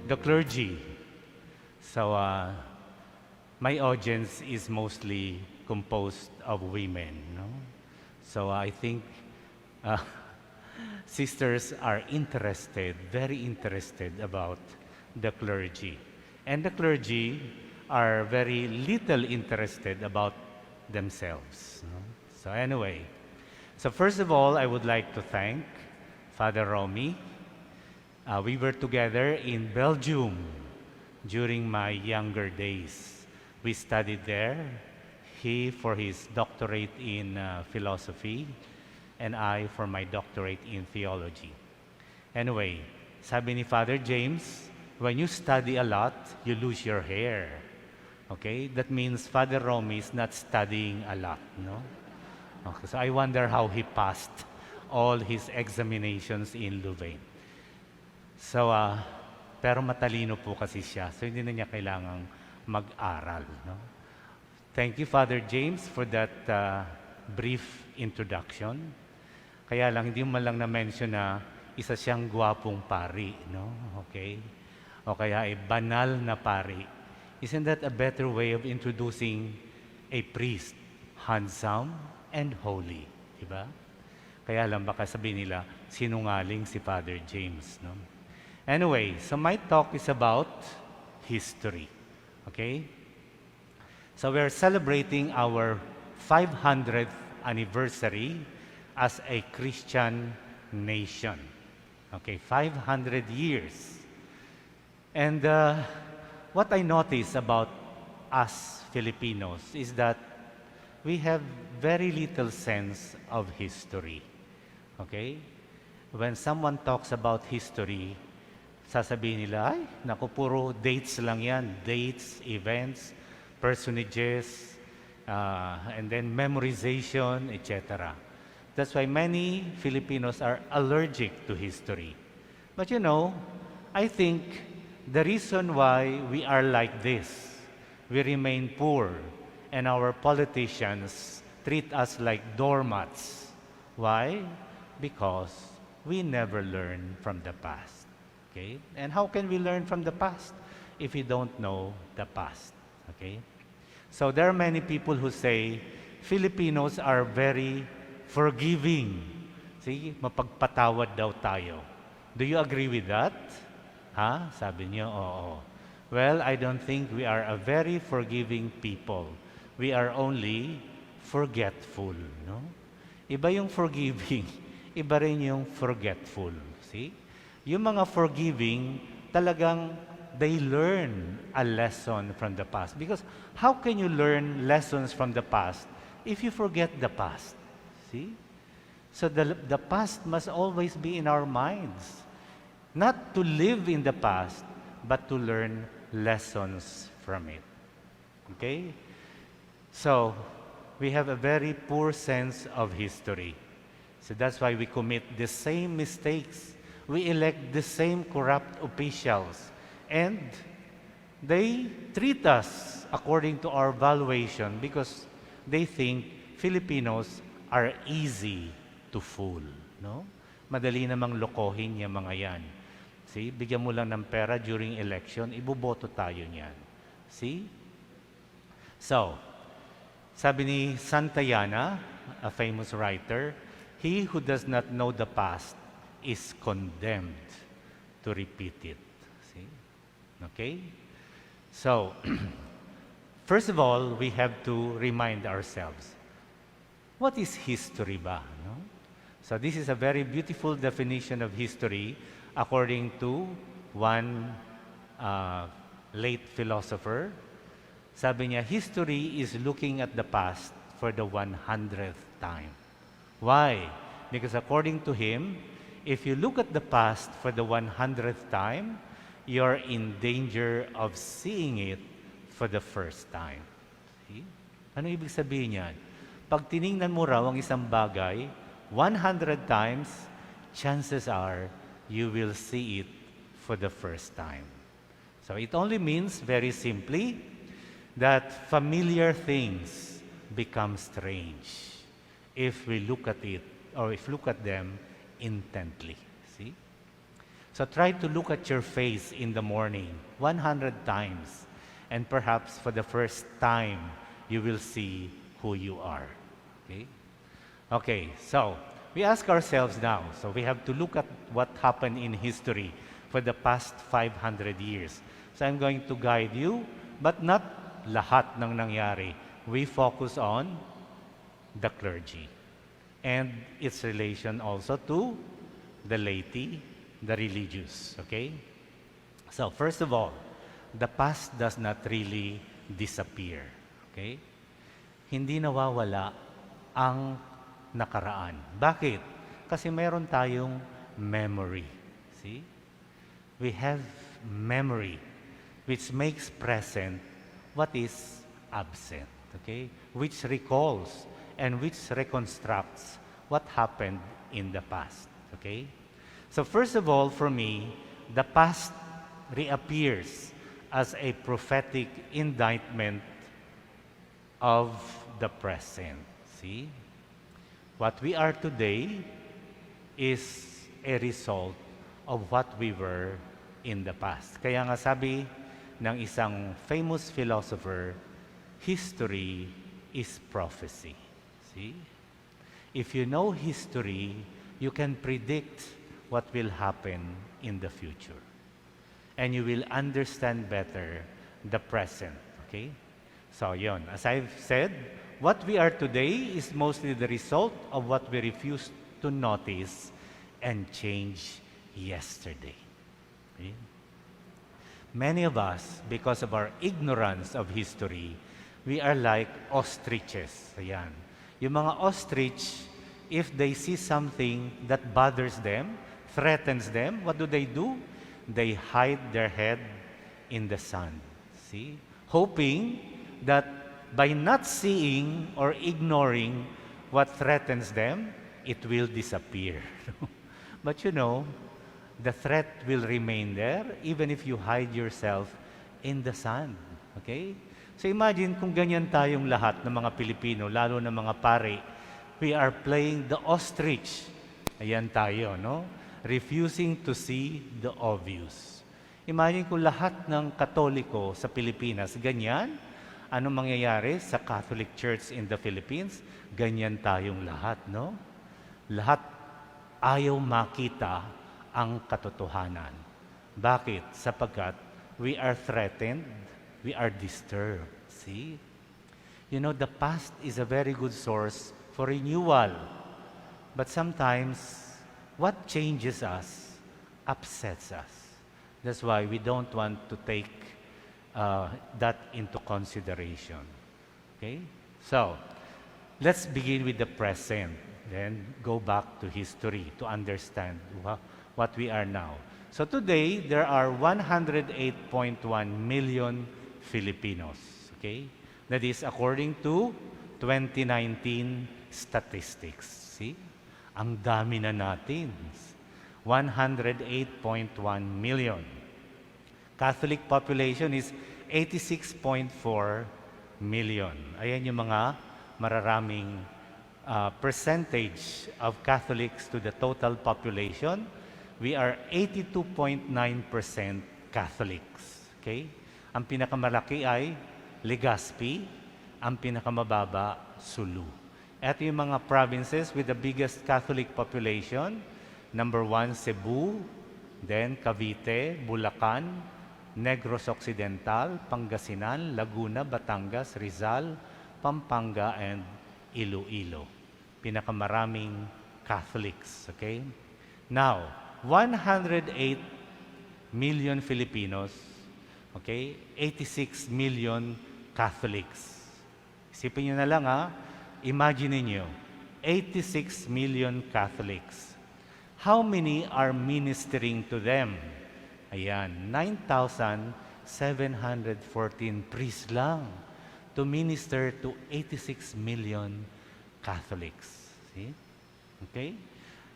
the clergy. So my audience is mostly composed of women, no? So I think sisters are interested, very interested about the clergy. And the clergy are very little interested about themselves, no? So anyway, so first of all, I would like to thank Father Romy. We were together in Belgium during my younger days. We studied there. He for his doctorate in philosophy, and I for my doctorate in theology. Anyway, sabi ni Father James, when you study a lot, you lose your hair. Okay? That means Father Romy is not studying a lot, no? Okay, so I wonder how he passed all his examinations in Louvain. So, pero matalino po kasi siya, so hindi na niya kailangang mag-aral, no? Thank you, Father James, for that brief introduction. Kaya lang, hindi mo man lang na-mention na isa siyang gwapong pari, no? Okay? O kaya ay banal na pari. Isn't that a better way of introducing a priest? Handsome and holy, diba? Kaya lang, baka sabihin nila, sinungaling si Father James, no? Anyway, so my talk is about history, okay? So we're celebrating our 500th anniversary as a Christian nation. Okay, 500 years. And what I notice about us Filipinos is that we have very little sense of history. Okay? When someone talks about history, sasabihin nila, ay, naku, puro dates lang yan. Dates, events, personages, and then memorization, etc. That's why many Filipinos are allergic to history. But you know, I think the reason why we are like this, we remain poor, and our politicians treat us like doormats. Why? Because we never learn from the past. Okay? And how can we learn from the past if we don't know the past? Okay? So there are many people who say Filipinos are very forgiving. See, mapagpatawad daw tayo. Do you agree with that? Ha? Sabi niyo, oo. Well, I don't think we are a very forgiving people. We are only forgetful, no? Iba yung forgiving, iba rin yung forgetful. See? Yung mga forgiving, talagang they learn a lesson from the past. Because how can you learn lessons from the past if you forget the past? See? So the past must always be in our minds. Not to live in the past, but to learn lessons from it. Okay? So, we have a very poor sense of history. So that's why we commit the same mistakes. We elect the same corrupt officials. And they treat us according to our valuation because they think Filipinos are easy to fool. No? Madali namang lokohin yung mga yan. See? Bigyan mo lang ng pera during election, iboboto tayo niyan. See? So, sabi ni Santayana, a famous writer, he who does not know the past is condemned to repeat it. See? Okay? So, first of all, we have to remind ourselves, what is history ba? No? So this is a very beautiful definition of history according to one late philosopher. Sabi niya, history is looking at the past for the 100th time. Why? Because according to him, if you look at the past for the 100th time, you're in danger of seeing it for the first time. See? Ano ibig sabihin niyan? Pag tiningnan mo raw ang isang bagay, 100 times, chances are you will see it for the first time. So it only means, very simply, that familiar things become strange if we look at it, or if we look at them intently. See? So try to look at your face in the morning 100 times. And perhaps for the first time, you will see who you are. Okay? Okay, so we ask ourselves now, so we have to look at what happened in history for the past 500 years. So I'm going to guide you, but not lahat ng nangyari. We focus on the clergy and its relation also to the laity, the religious. Okay? So first of all, the past does not really disappear. Okay? Hindi nawawala ang nakaraan. Bakit? Kasi meron tayong memory. See? We have memory which makes present what is absent. Okay? Which recalls and which reconstructs what happened in the past. Okay? So first of all, for me, the past reappears as a prophetic indictment of the present. See? What we are today is a result of what we were in the past. Kaya nga sabi ng isang famous philosopher, history is prophecy. See? If you know history, you can predict what will happen in the future. And you will understand better the present. Okay? So, yon. As I've said, what we are today is mostly the result of what we refused to notice and change yesterday. Okay? Many of us, because of our ignorance of history, we are like ostriches. Ayan. Yung mga ostrich, if they see something that bothers them, threatens them, what do? They hide their head in the sand. See? Hoping that by not seeing or ignoring what threatens them, it will disappear. But you know, the threat will remain there even if you hide yourself in the sand. Okay? So imagine kung ganyan tayong lahat ng mga Pilipino, lalo na mga pare, we are playing the ostrich. Ayan tayo, no? Refusing to see the obvious. Imagine kung lahat ng Katoliko sa Pilipinas, ganyan, anong mangyayari sa Catholic Church in the Philippines? Ganyan tayong lahat, no? Lahat ayaw makita ang katotohanan. Bakit? Sapagkat we are threatened, we are disturbed. See? You know, the past is a very good source for renewal. But sometimes, what changes us upsets us. That's why we don't want to take that into consideration. Okay? So, let's begin with the present, then go back to history to understand what we are now. So today, there are 108.1 million Filipinos. Okay? That is according to 2019 statistics. See? Ang dami na natin. 108.1 million. Catholic population is 86.4 million. Ayan yung mga mararaming percentage of Catholics to the total population. We are 82.9% Catholics. Okay? Ang pinakamalaki ay Legazpi, ang pinakamababa Sulu. Ito yung mga provinces with the biggest Catholic population. Number 1, Cebu, then Cavite, Bulacan, Negros Occidental, Pangasinan, Laguna, Batangas, Rizal, Pampanga, and Iloilo. Pinakamaraming Catholics, okay? Now, 108 million Filipinos, okay? 86 million Catholics. Isipin nyo na lang, imagine niyo, 86 million Catholics. How many are ministering to them? Ayan, 9,714 priests lang to minister to 86 million Catholics. See? Okay?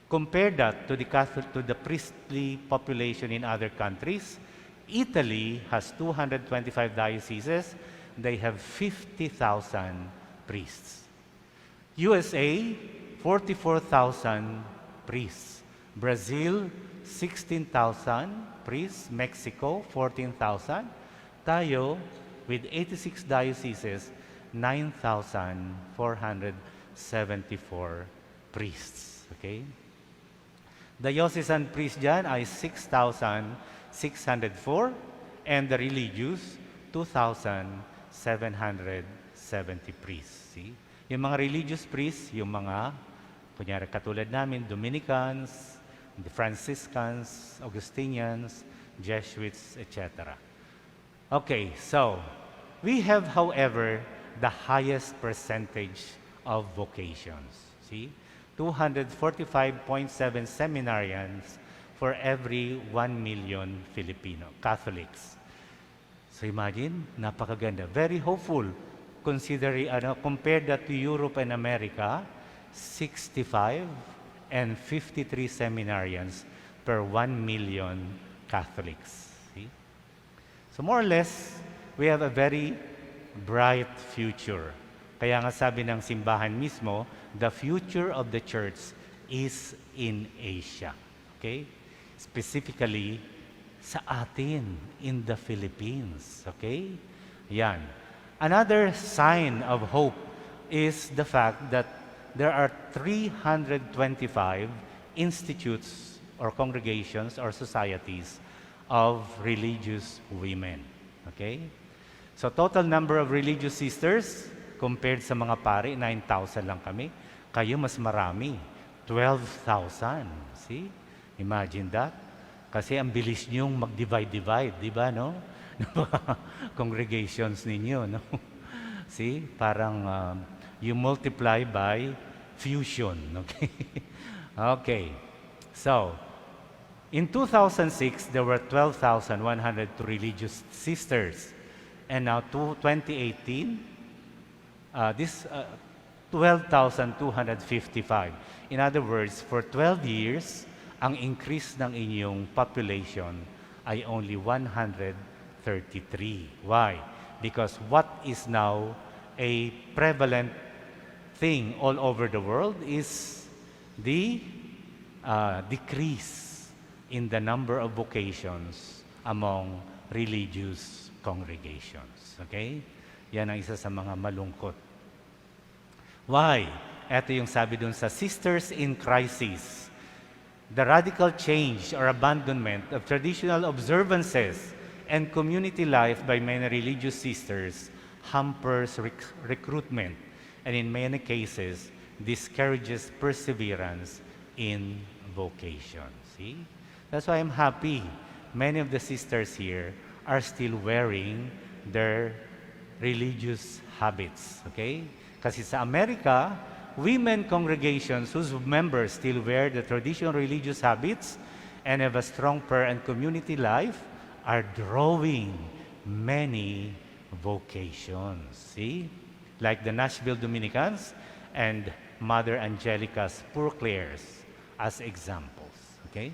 Compare that to the priestly population in other countries. Italy has 225 dioceses. They have 50,000 priests. USA, 44,000 priests. Brazil, 16,000 priests. Mexico, 14,000. Tayo, with 86 dioceses, 9,474 priests. Okay? Diocesan priests dyan ay 6,604 and the religious, 2,770 priests. See? Yung mga religious priests, yung mga, kunyari katulad namin, Dominicans, the Franciscans, Augustinians, Jesuits, etc. Okay, so we have, however, the highest percentage of vocations. See? 245.7 seminarians for every 1 million Filipino Catholics. So imagine, napakaganda. Very hopeful. Compared that to Europe and America, 65 and 53 seminarians per 1 million Catholics. See? So more or less, we have a very bright future. Kaya nga sabi ng simbahan mismo, the future of the church is in Asia. Okay? Specifically, sa atin, in the Philippines. Okay? Yan. Another sign of hope is the fact that there are 325 institutes or congregations or societies of religious women. Okay? So total number of religious sisters, compared sa mga pari, 9,000 lang kami. Kayo mas marami, 12,000. See? Imagine that. Kasi ang bilis niyong mag-divide, di ba, no? Congregations ninyo, no? See? Parang you multiply by fusion, okay? Okay. So, in 2006, there were 12,102 religious sisters. And now, 2018, 12,255. In other words, for 12 years, ang increase ng inyong population ay only 133. Why? Because what is now a prevalent thing all over the world is the decrease in the number of vocations among religious congregations. Okay? Yan ang isa sa mga malungkot. Why? Ito yung sabi dun sa Sisters in Crisis. The radical change or abandonment of traditional observances and community life by many religious sisters hampers recruitment and in many cases discourages perseverance in vocation. See? That's why I'm happy. Many of the sisters here are still wearing their religious habits, okay? Kasi sa Amerika, women congregations whose members still wear the traditional religious habits and have a strong prayer and community life are drawing many vocations, see? Like the Nashville Dominicans and Mother Angelica's Poor Clares as examples, okay?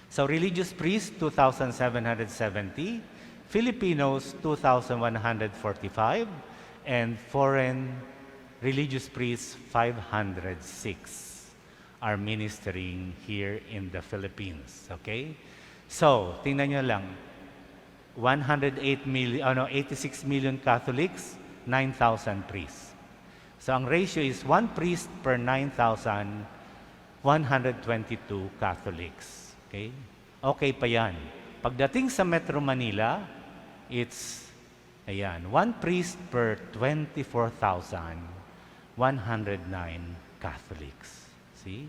So religious priests, 2,770, Filipinos, 2,145, and foreign religious priests, 506, are ministering here in the Philippines. Okay? So, tingnan nyo lang, 86 million Catholics, 9,000 priests. So, ang ratio is 1 priest per 9,122 Catholics. Okay? Okay pa yan. Pagdating sa Metro Manila, it's, ayan, 1 priest per 24,109 Catholics. See?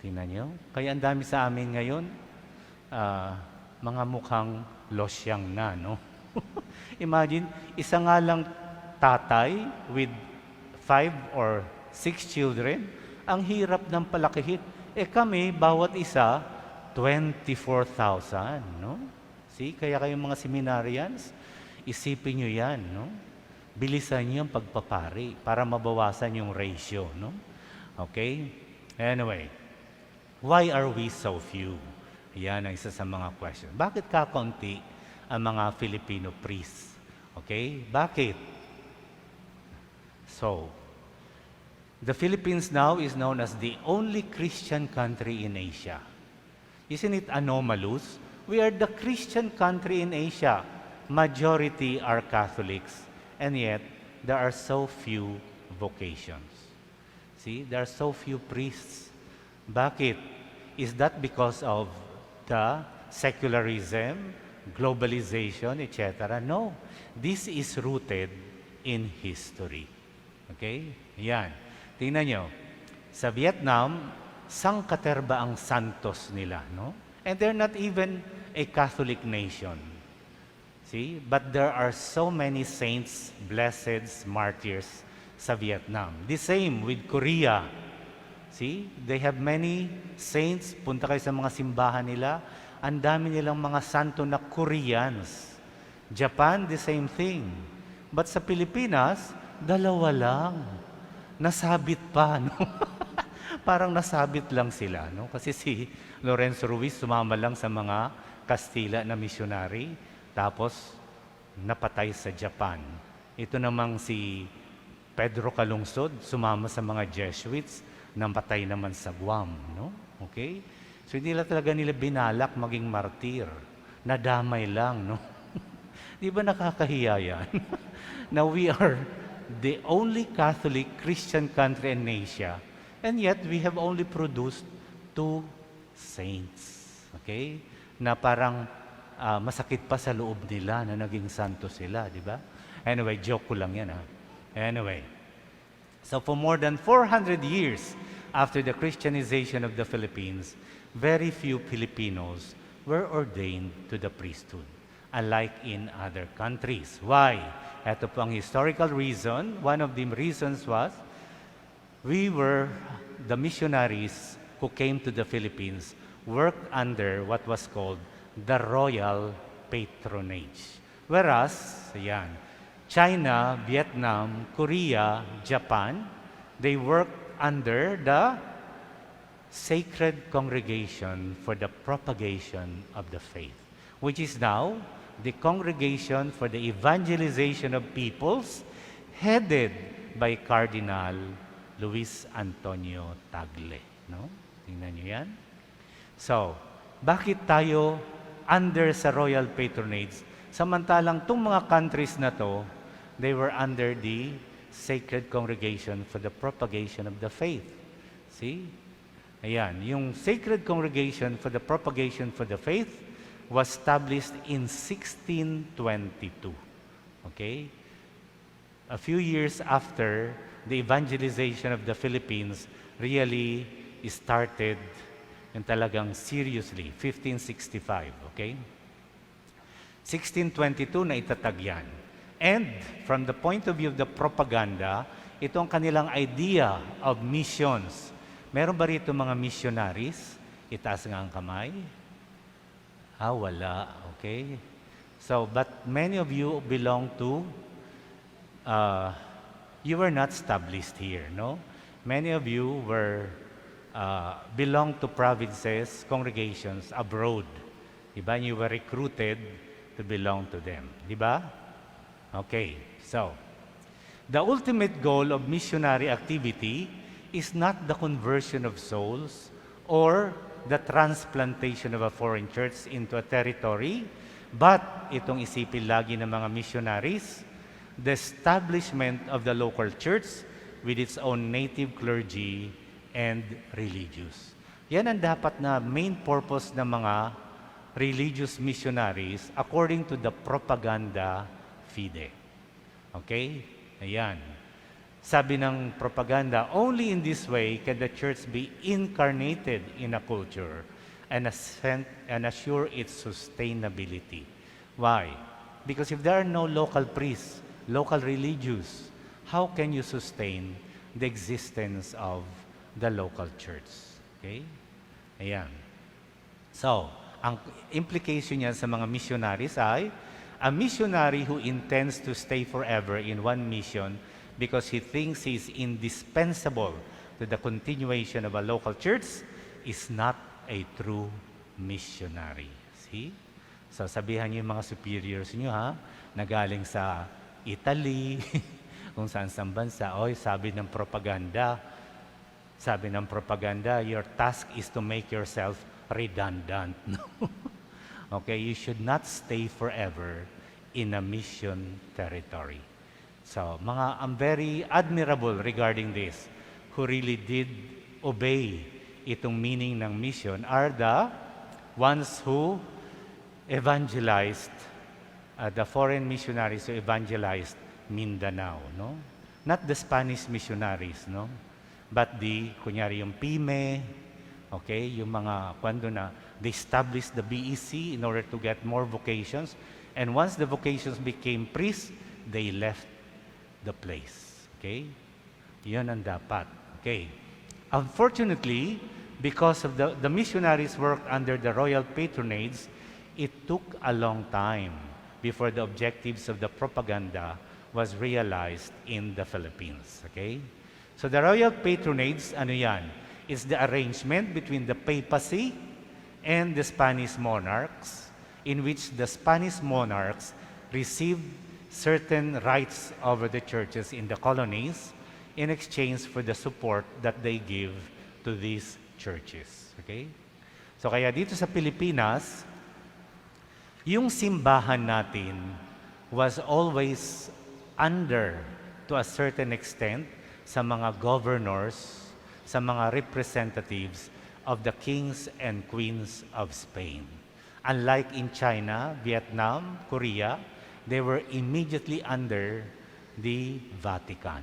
Tingnan nyo. Kaya ang dami sa amin ngayon, mga mukhang losyang na, no? Imagine, isa nga lang tatay with 5 or 6 children, ang hirap ng palakihit. Kami, bawat isa, 24,000, no? See, kaya kayong mga seminarians, isipin nyo yan, no? Bilisan nyo yung pagpapari para mabawasan yung ratio, no? Okay? Anyway, why are we so few? Yan ang isa sa mga question. Bakit kakaunti ang mga Filipino priests? Okay? Bakit? So, The Philippines now is known as the only Christian country in Asia. Isn't it anomalous? We are the Christian country in Asia. Majority are Catholics, and yet there are so few vocations. See, there are so few priests. Bakit? Is that because of the secularism, globalization, etc.? No. This is rooted in history. Okay? Yan. Tingnan nyo. Sa Vietnam, sangkaterba ang santos nila, no? And they're not even a Catholic nation. See? But there are so many saints, blesseds, martyrs sa Vietnam. The same with Korea. See? They have many saints. Punta kayo sa mga simbahan nila. Ang dami nilang mga santo na Koreans. Japan, the same thing. But sa Pilipinas, dalawa lang. Nasabit pa, no? Parang nasabit lang sila, no? Kasi si Lorenzo Ruiz sumama lang sa mga Kastila na missionary, tapos napatay sa Japan. Ito namang si Pedro Calungsod, sumama sa mga Jesuits, napatay naman sa Guam, no? Okay? So hindi talaga nila binalak maging martir. Nadamay lang, no? Di ba nakakahiya yan? Now we are the only Catholic Christian country in Asia, and yet we have only produced 2 saints. Okay? Na parang masakit pa sa loob nila na naging santo sila, di ba? Anyway, joke ko lang yan, ha? Anyway. So for more than 400 years after the Christianization of the Philippines, very few Filipinos were ordained to the priesthood, unlike in other countries. Why? Ito po ang historical reason. One of the reasons was we were the missionaries who came to the Philippines worked under what was called the royal patronage. Whereas, yan, China, Vietnam, Korea, Japan, they worked under the Sacred Congregation for the Propagation of the Faith, which is now the Congregation for the Evangelization of Peoples, headed by Cardinal Luis Antonio Tagle. No? Tingnan nyo yan. So, bakit tayo under sa royal patronage? Samantalang itong mga countries na to, they were under the Sacred Congregation for the Propagation of the Faith. See? Ayan, yung Sacred Congregation for the Propagation for the Faith was established in 1622. Okay? A few years after the evangelization of the Philippines really started yung talagang seriously, 1565. Okay? 1622 na itatag yan. And from the point of view of the propaganda, ito ang kanilang idea of missions. Meron ba rito mga missionaries? Itaas nga ang kamay. Wala. Okay? So, but many of you belong to, you were not established here, no? Many of you were, belong to provinces, congregations abroad. Diba? You were recruited to belong to them. Diba? Okay. So, the ultimate goal of missionary activity is not the conversion of souls or the transplantation of a foreign church into a territory, but itong isipin lagi ng mga missionaries, the establishment of the local church with its own native clergy and religious. Yan ang dapat na main purpose ng mga religious missionaries according to the propaganda fide. Okay? Ayan. Sabi ng propaganda, only in this way can the church be incarnated in a culture and assure its sustainability. Why? Because if there are no local priests, local religious, how can you sustain the existence of the local church? Okay? Ayan. So, ang implication niya sa mga missionaries ay, a missionary who intends to stay forever in one mission because he thinks he is indispensable to the continuation of a local church is not a true missionary. See? So sabihan niyo yung mga superiors niyo, ha, na galing sa Italy, kung saan bansa. Oy, sabi ng propaganda, your task is to make yourself redundant. Okay, you should not stay forever in a mission territory. So, I'm very admirable regarding this. Who really did obey itong meaning ng mission are the ones who evangelized, the foreign missionaries who evangelized Mindanao, no? Not the Spanish missionaries, no? But kunyari yung PIME, okay, yung mga, they established the BEC in order to get more vocations. And once the vocations became priests, they left the place. Okay? Yun ang dapat. Okay. Unfortunately, because of the missionaries worked under the royal patronage, it took a long time before the objectives of the propaganda was realized in the Philippines. Okay? So the royal patronage, ano yan? It's the arrangement between the papacy and the Spanish monarchs, in which the Spanish monarchs received certain rights over the churches in the colonies in exchange for the support that they give to these churches. Okay? So kaya dito sa Pilipinas, yung simbahan natin was always under, to a certain extent, sa mga governors, sa mga representatives of the kings and queens of Spain. Unlike in China, Vietnam, Korea, they were immediately under the Vatican.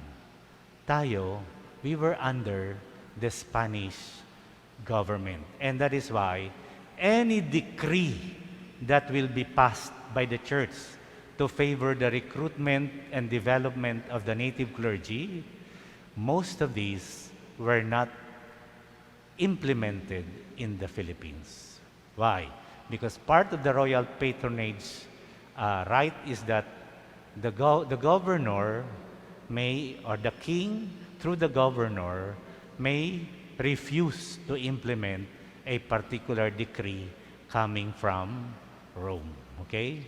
Tayo, we were under the Spanish government. And that is why any decree that will be passed by the church to favor the recruitment and development of the native clergy, most of these were not implemented in the Philippines. Why? Because part of the royal patronage right is that the governor may, or the king through the governor, may refuse to implement a particular decree coming from Rome. Okay?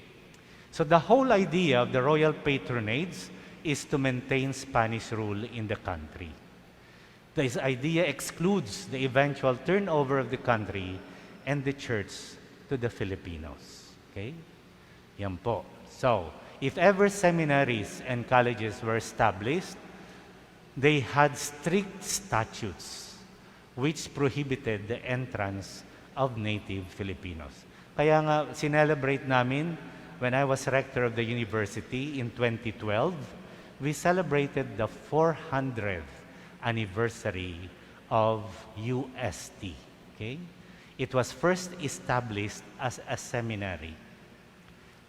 So the whole idea of the royal patronage is to maintain Spanish rule in the country. This idea excludes the eventual turnover of the country and the church to the Filipinos. Okay? Yan po. So, if ever seminaries and colleges were established, they had strict statutes which prohibited the entrance of native Filipinos. Kaya nga, sinelebrate namin, when I was rector of the university in 2012, we celebrated the 400th anniversary of UST. Okay? It was first established as a seminary.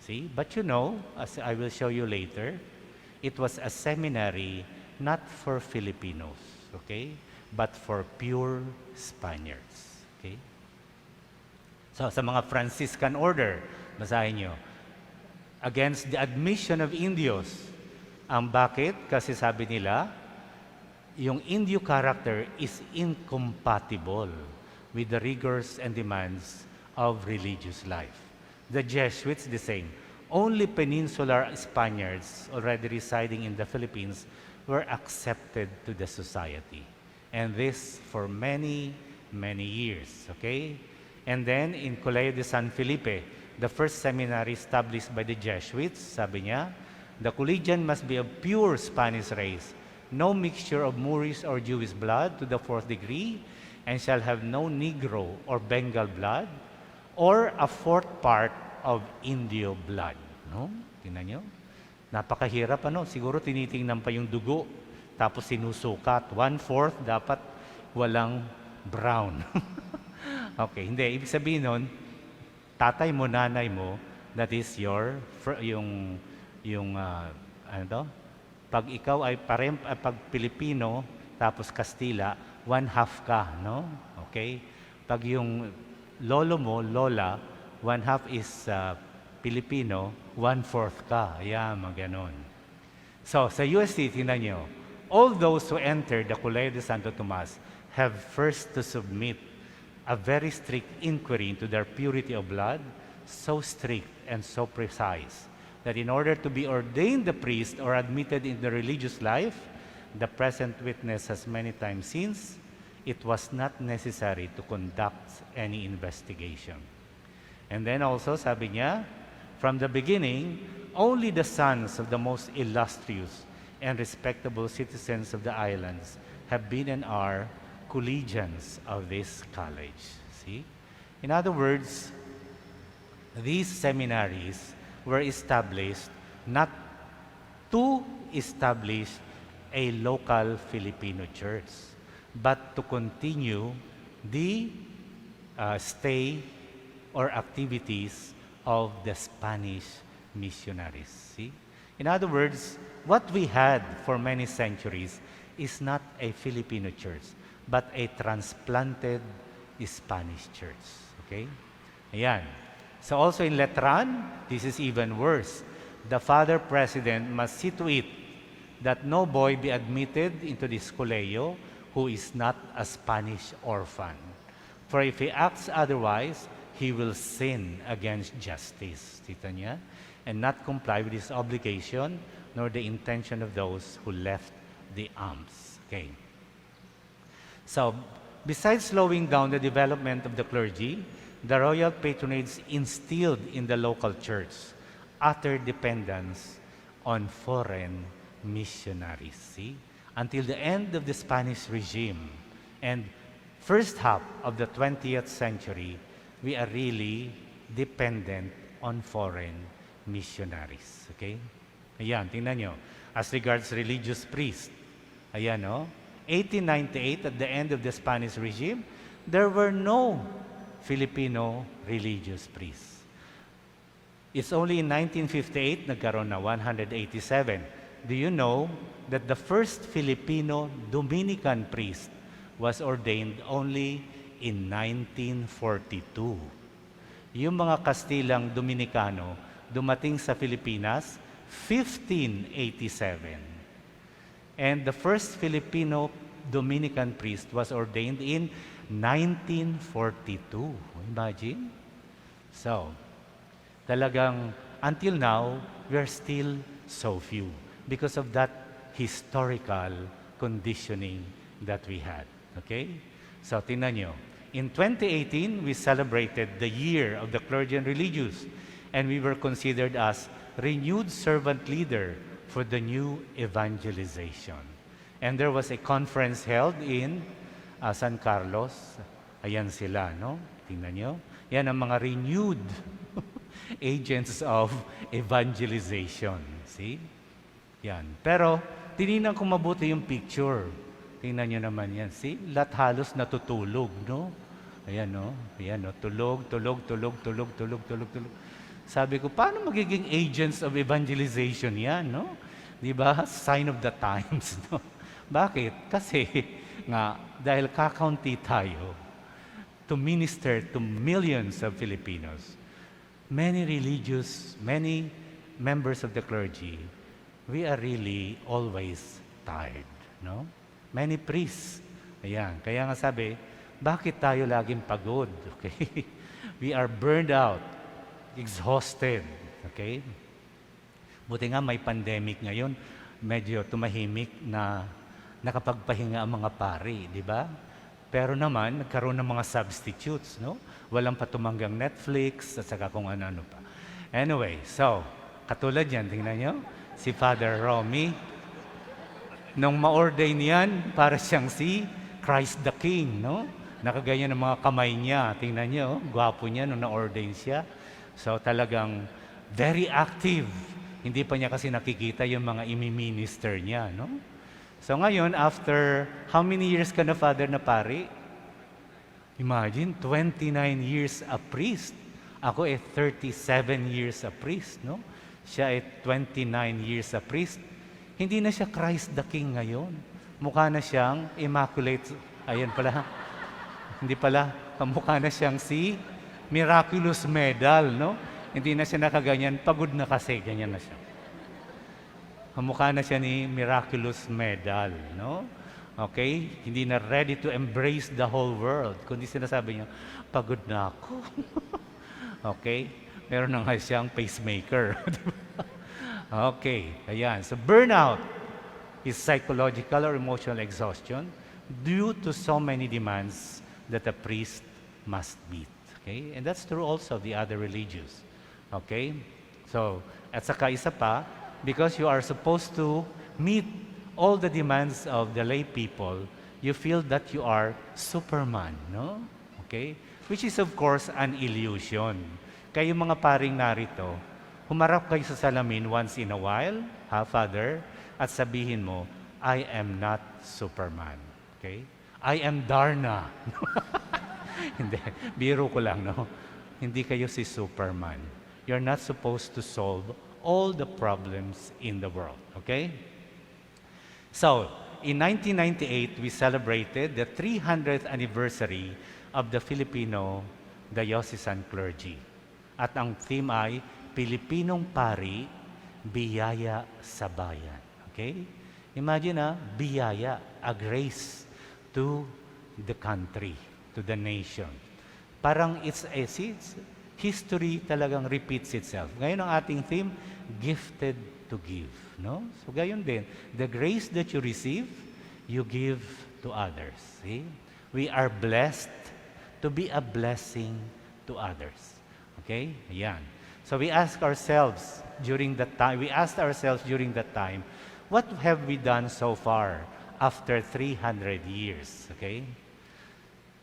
See? But you know, as I will show you later, it was a seminary not for Filipinos, okay? But for pure Spaniards. Okay? So, sa mga Franciscan order, basahin nyo, against the admission of Indios. Ang bakit? Kasi sabi nila, yung Indio character is incompatible with the rigors and demands of religious life. The Jesuits, the same. Only peninsular Spaniards already residing in the Philippines were accepted to the society. And this for many, many years. Okay? And then in Colegio de San Felipe, the first seminary established by the Jesuits, sabi niya, the collegian must be of pure Spanish race, no mixture of Moorish or Jewish blood to the fourth degree, and shall have no Negro or Bengal blood, or a fourth part of Indio blood. No? Tingnan nyo? Napakahirap, ano? Siguro tinitingnan pa yung dugo, tapos sinusukat. 1/4 dapat walang brown. Okay, hindi. Ibig sabihin nun, tatay mo, nanay mo, that is ano to? Pag ikaw ay pag Pilipino, tapos Kastila, 1/2 ka, no? Okay? Pag yung lolo mo, lola, 1/2 is Pilipino, 1/4 ka. Ayan, maganon. So, sa UST, tingnan nyo, all those who enter the Colegio de Santo Tomas have first to submit a very strict inquiry into their purity of blood, so strict and so precise that in order to be ordained a priest or admitted in the religious life, the present witness has many times since, it was not necessary to conduct any investigation. And then also, sabi niya, from the beginning, only the sons of the most illustrious and respectable citizens of the islands have been and are collegians of this college. See? In other words, these seminaries were established not to establish a local Filipino church, but to continue the stay or activities of the Spanish missionaries. See? In other words, what we had for many centuries is not a Filipino church, but a transplanted Spanish church. Okay? Ayan. So also in Letran, this is even worse. The Father President must see to it that no boy be admitted into this colegio who is not a Spanish orphan. For if he acts otherwise, he will sin against justice. Tita niya? And not comply with his obligation nor the intention of those who left the alms. Okay. So, besides slowing down the development of the clergy, the royal patronage instilled in the local church utter dependence on foreign missionaries. See? Until the end of the Spanish regime and first half of the 20th century, we are really dependent on foreign missionaries. Okay? Ayan, tingnan nyo. As regards religious priests, ayan, no? 1898, at the end of the Spanish regime, there were no Filipino religious priests. It's only in 1958, nagkaroon na 187. Do you know that the first Filipino Dominican priest was ordained only in 1942? Yung mga Kastilang Dominicano dumating sa Pilipinas 1587. And the first Filipino Dominican priest was ordained in 1942. Imagine? So, talagang until now, we are still so few because of that historical conditioning that we had. Okay? So, tingnan nyo. In 2018, we celebrated the year of the clergy and religious, and we were considered as renewed servant leader for the new evangelization. And there was a conference held in San Carlos. Ayan sila, no? Tingnan nyo. Yan ang mga renewed agents of evangelization. See? Yan. Pero, tinignan ko mabuti yung picture. Tingnan nyo naman yan. See? Lahat halos natutulog, no? Ayan, no? Ayan, no? Tulog, tulog, tulog, tulog, tulog, tulog, tulog. Sabi ko, paano magiging agents of evangelization yan, no? Di ba? Sign of the times, no? Bakit? Kasi nga, dahil kakaunti tayo to minister to millions of Filipinos, many religious, many members of the clergy, we are really always tired, no? Many priests. Ayan. Kaya nga sabi, bakit tayo laging pagod? Okay? We are burned out, exhausted. Okay? Buti nga may pandemic ngayon, medyo tumahimik na nakapagpahinga ang mga pari, di ba? Pero naman, nagkaroon ng mga substitutes, no? Walang patumanggang Netflix, at saka kung ano-ano pa. Anyway, so, katulad yan, tingnan nyo, si Father Romy, nung ma-ordain yan, para siyang si Christ the King, no? Nakaganyan ng mga kamay niya. Tingnan nyo, gwapo niya nung na-ordain siya. So talagang very active. Hindi pa niya kasi nakikita yung mga imi-minister niya, no? So ngayon, after how many years ka na, Father, na pari? Imagine, 29 years a priest. Ako 37 years a priest, no? Siya 29 years a priest. Hindi na siya Christ the King ngayon. Mukha na siyang immaculate. Ayan pala. Hindi pala. Kamukha na siyang si Miraculous Medal, no? Hindi na siya nakaganyan. Pagod na kasi. Ganyan na siya. Kamukha na siya ni Miraculous Medal, no? Okay? Hindi na ready to embrace the whole world. Kundi sinasabi niya, pagod na ako. Okay? Meron na nga siyang pacemaker. Okay, ayan. So burnout is psychological or emotional exhaustion due to so many demands that a priest must meet. Okay? And that's true also of the other religions. Okay? So, at saka isa pa, because you are supposed to meet all the demands of the lay people, you feel that you are Superman, no? Okay? Which is of course an illusion. Kayo mga paring narito, humarap kayo sa salamin once in a while, Father, at sabihin mo, I am not Superman. Okay? I am Darna. Hindi, biro ko lang, no? Hindi kayo si Superman. You're not supposed to solve all the problems in the world. Okay? So, in 1998, we celebrated the 300th anniversary of the Filipino diocesan clergy. At ang theme ay, Pilipinong Pari, Biyaya sa Bayan. Okay? Imagine biyaya, a grace to the country, to the nation. Parang it's history talagang repeats itself. Ngayon ang ating theme, gifted to give. No? So gayon din, the grace that you receive, you give to others. See? We are blessed to be a blessing to others. Okay? Ayan. So we asked ourselves during that time, what have we done so far after 300 years? Okay?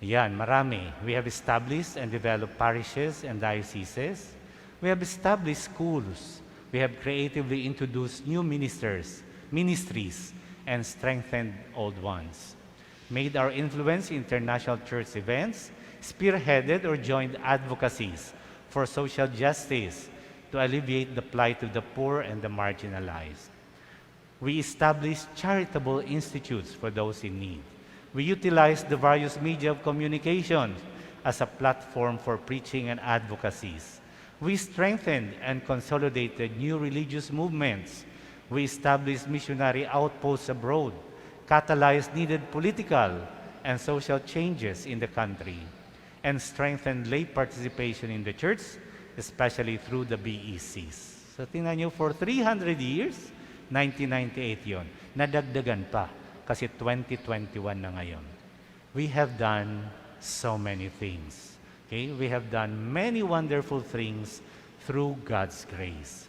Yan, marami. We have established and developed parishes and dioceses. We have established schools. We have creatively introduced new ministries, and strengthened old ones. Made our influence in international church events, spearheaded or joined advocacies for social justice to alleviate the plight of the poor and the marginalized. We established charitable institutes for those in need. We utilized the various media of communication as a platform for preaching and advocacies. We strengthened and consolidated new religious movements. We established missionary outposts abroad, catalyzed needed political and social changes in the country, and strengthened lay participation in the church, especially through the BECs. So tingnan nyo, for 300 years, 1998 yon, nadagdagan pa, kasi 2021 na ngayon. We have done so many things. Okay? We have done many wonderful things through God's grace.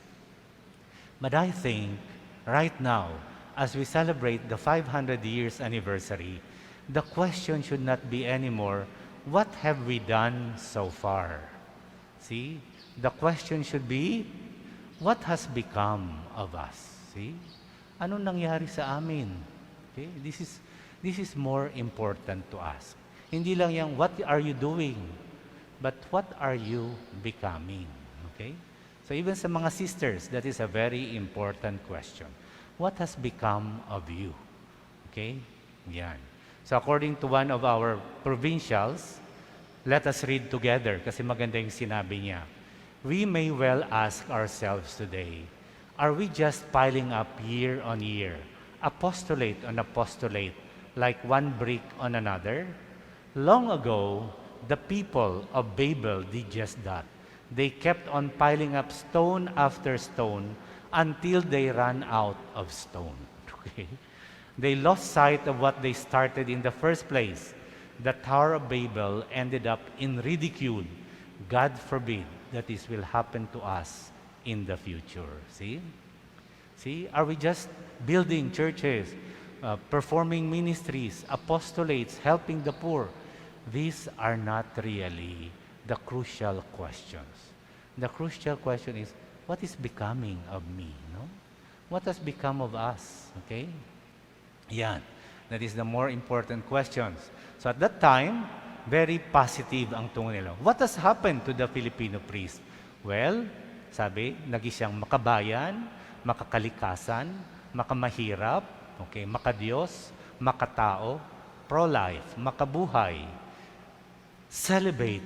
But I think, right now, as we celebrate the 500 years anniversary, the question should not be anymore, what have we done so far? See? The question should be, what has become of us? See? Anong nangyari sa amin? Okay? This is more important to ask. Hindi lang yung, what are you doing? But what are you becoming? Okay? So even sa mga sisters, that is a very important question. What has become of you? Okay? Yan. So according to one of our provincials, let us read together kasi maganda yung sinabi niya. We may well ask ourselves today, are we just piling up year on year, apostolate on apostolate, like one brick on another? Long ago, the people of Babel did just that. They kept on piling up stone after stone until they ran out of stone. Okay? They lost sight of what they started in the first place. The Tower of Babel ended up in ridicule. God forbid that this will happen to us in the future. See? See? Are we just building churches, performing ministries, apostolates, helping the poor? These are not really the crucial questions. The crucial question is, what is becoming of me? No? What has become of us? Okay? Yan. That is the more important questions. So at that time, very positive ang tungo nila. What has happened to the Filipino priest? Well, sabi, naging siyang makabayan, makakalikasan, makamahirap, okay, makadiyos, makatao, pro-life, makabuhay, celibate,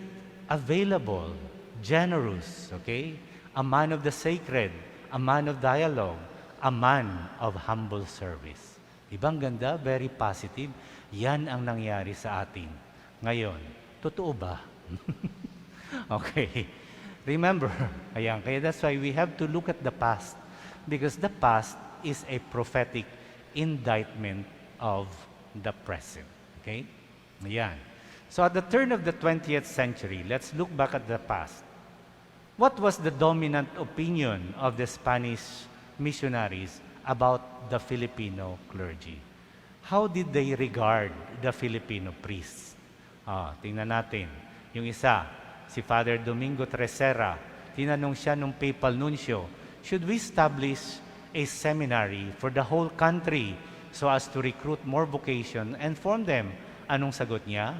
available, generous, okay? A man of the sacred, a man of dialogue, a man of humble service. Ibang ganda, very positive. Yan ang nangyari sa atin. Ngayon, totoo ba? Okay. Remember, ayan, kaya that's why we have to look at the past. because the past is a prophetic indictment of the present. Okay? Ayan. So at the turn of the 20th century, let's look back at the past. What was the dominant opinion of the Spanish missionaries about the Filipino clergy? How did they regard the Filipino priests? Tingnan natin. Yung isa, si Father Domingo Tresera, tinanong siya nung papal nuncio, should we establish a seminary for the whole country so as to recruit more vocation and form them? Anong sagot niya?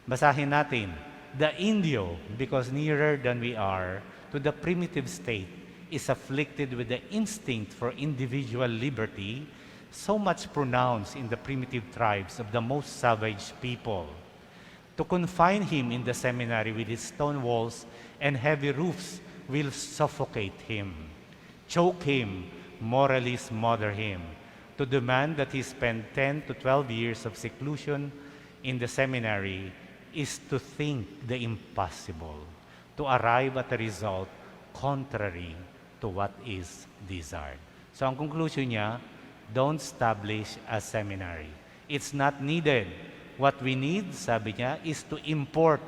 Basahin natin. The Indio, because nearer than we are to the primitive state, is afflicted with the instinct for individual liberty, so much pronounced in the primitive tribes of the most savage people. To confine him in the seminary with its stone walls and heavy roofs will suffocate him, choke him, morally smother him. To demand that he spend 10 to 12 years of seclusion in the seminary is to think the impossible, to arrive at a result contrary to what is desired. So ang conclusion niya, don't establish a seminary. It's not needed. What we need, sabi niya, is to import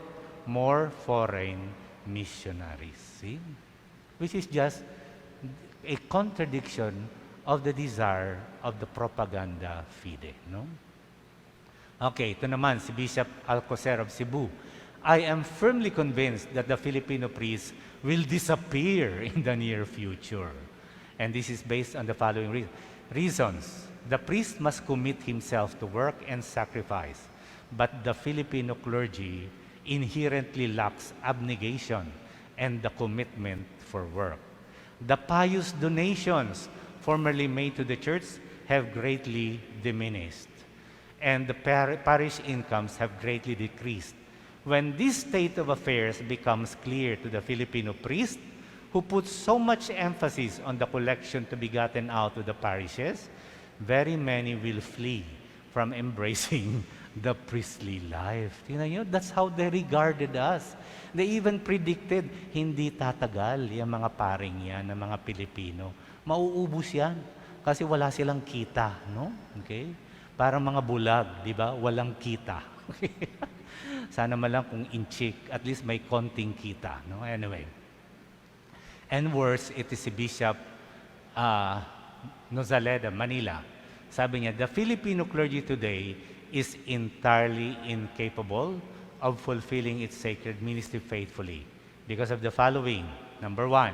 more foreign missionaries. See? Which is just a contradiction of the desire of the propaganda fide. No? Okay, ito naman si Bishop Alcocer of Cebu. I am firmly convinced that the Filipino priests will disappear in the near future. And this is based on the following reasons. The priest must commit himself to work and sacrifice, but the Filipino clergy inherently lacks abnegation and the commitment for work. The pious donations formerly made to the church have greatly diminished, and the parish incomes have greatly decreased. When this state of affairs becomes clear to the Filipino priest, who puts so much emphasis on the collection to be gotten out of the parishes, very many will flee from embracing the priestly life. Tingnan nyo, that's how they regarded us. They even predicted, hindi tatagal yung mga paring yan, ng mga Pilipino. Mauubos yan kasi wala silang kita, no? Okay? Parang mga bulag, di ba? Walang kita. Sana man lang kung inchik, at least may konting kita. No? Anyway. And worse, it is si Bishop Nozaleda, Manila. Sabi niya, the Filipino clergy today is entirely incapable of fulfilling its sacred ministry faithfully because of the following. Number one,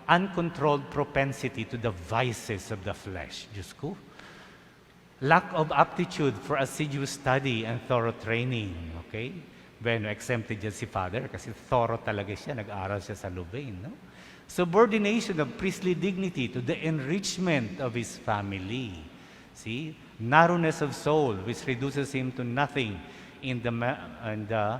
uncontrolled propensity to the vices of the flesh. Diyos ko. Lack of aptitude for assiduous study and thorough training. Okay? Bueno, exempted dyan si Father kasi thorough talaga siya. Nag-aral siya sa Louvain. No? Subordination of priestly dignity to the enrichment of his family. See? Narrowness of soul, which reduces him to nothing in the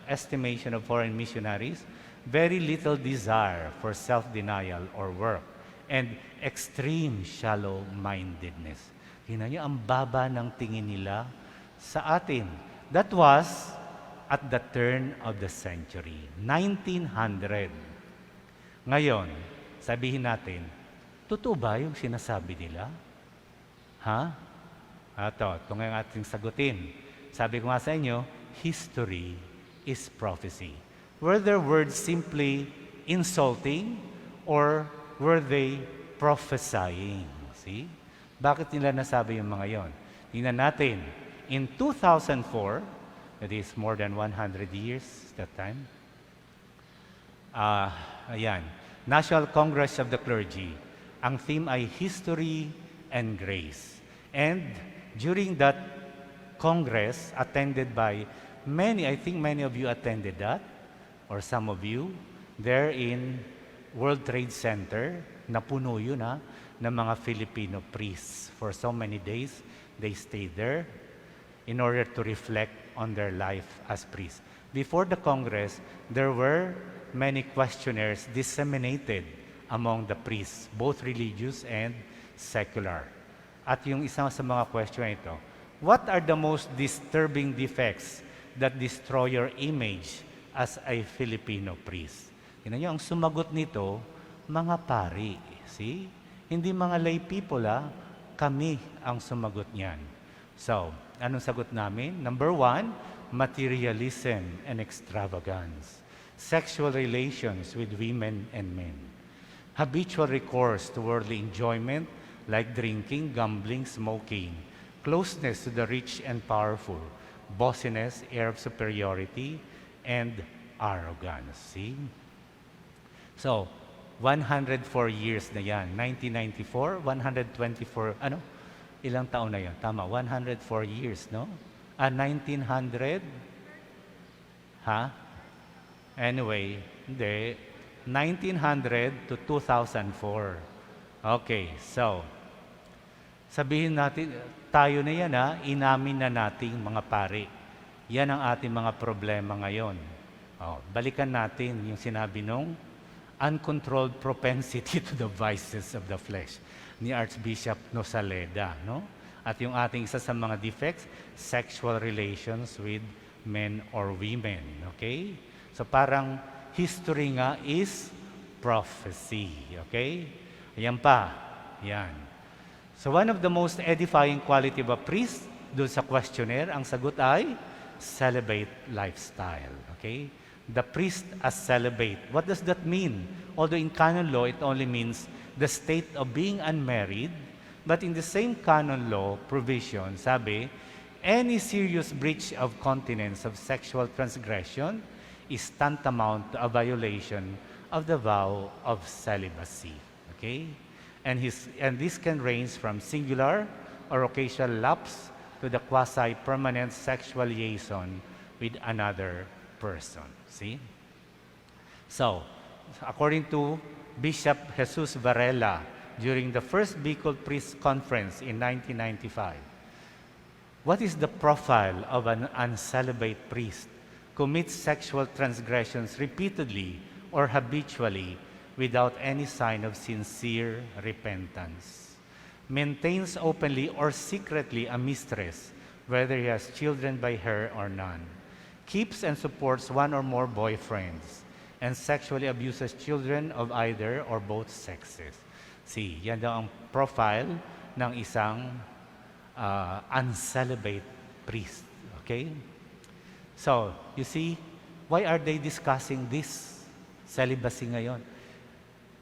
estimation of foreign missionaries. Very little desire for self-denial or work. And extreme shallow-mindedness. Tingnan niyo, ang baba ng tingin nila sa atin. That was at the turn of the century, 1900. Ngayon, sabihin natin, totoo ba yung sinasabi nila? Ha? Ito ngayon ating sagutin. Sabi ko nga sa inyo, history is prophecy. Were their words simply insulting or were they prophesying? See? Bakit nila nasabi yung mga yon? Tingnan natin. In 2004, that is more than 100 years that time, ayan, National Congress of the Clergy. Ang theme ay History and Grace. And during that Congress, attended by many, I think many of you attended that, or some of you, there in World Trade Center, napuno yun ng mga Filipino priests. For so many days, they stayed there in order to reflect on their life as priests. Before the Congress, there were many questionnaires disseminated among the priests, both religious and secular. At yung isang sa mga question ito, what are the most disturbing defects that destroy your image as a Filipino priest? Tingnan niyo, ang sumagot nito, mga pari. See? Hindi mga lay people, kami ang sumagot niyan. So, anong sagot namin? Number 1, materialism and extravagance. Sexual relations with women and men. Habitual recourse to worldly enjoyment like drinking, gambling, smoking. Closeness to the rich and powerful. Bossiness, air of superiority, and arrogance. See? So, 104 years na yan. 1994, 124, ilang taon na yan? Tama, 104 years, no? 1900? Anyway, hindi. 1900 to 2004. Okay, so, sabihin natin, tayo na yan, inamin na nating mga pari. Yan ang ating mga problema ngayon. Balikan natin yung sinabi nung uncontrolled propensity to the vices of the flesh ni Archbishop Nosaleda, no? At yung ating isa sa mga defects, sexual relations with men or women, okay? So parang history nga is prophecy, okay? Ayan pa, yan. So one of the most edifying quality of a priest, doon sa questionnaire, ang sagot ay celibate lifestyle, okay? The priest as celibate. What does that mean? Although in canon law, it only means the state of being unmarried, but in the same canon law provision, sabi, any serious breach of continence of sexual transgression is tantamount to a violation of the vow of celibacy. Okay? And this can range from singular or occasional lapse to the quasi-permanent sexual liaison with another person. See? So, according to Bishop Jesus Varela, during the first Bicol Priest Conference in 1995, what is the profile of an uncelibate priest? Commits sexual transgressions repeatedly or habitually without any sign of sincere repentance. Maintains openly or secretly a mistress, whether he has children by her or none. Keeps and supports one or more boyfriends, and sexually abuses children of either or both sexes. See, yan daw ang profile ng isang uncelibate priest. Okay? So, you see, why are they discussing this celibacy ngayon?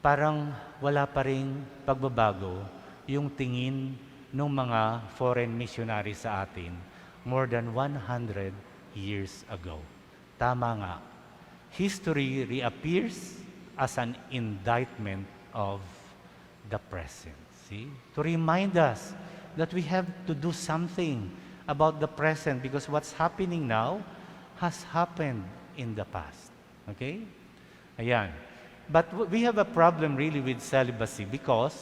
Parang wala pa ring pagbabago yung tingin ng mga foreign missionaries sa atin more than 100 years ago. Tama nga. History reappears as an indictment of the present. See? To remind us that we have to do something about the present because what's happening now has happened in the past. Okay? Ayan. But we have a problem really with celibacy because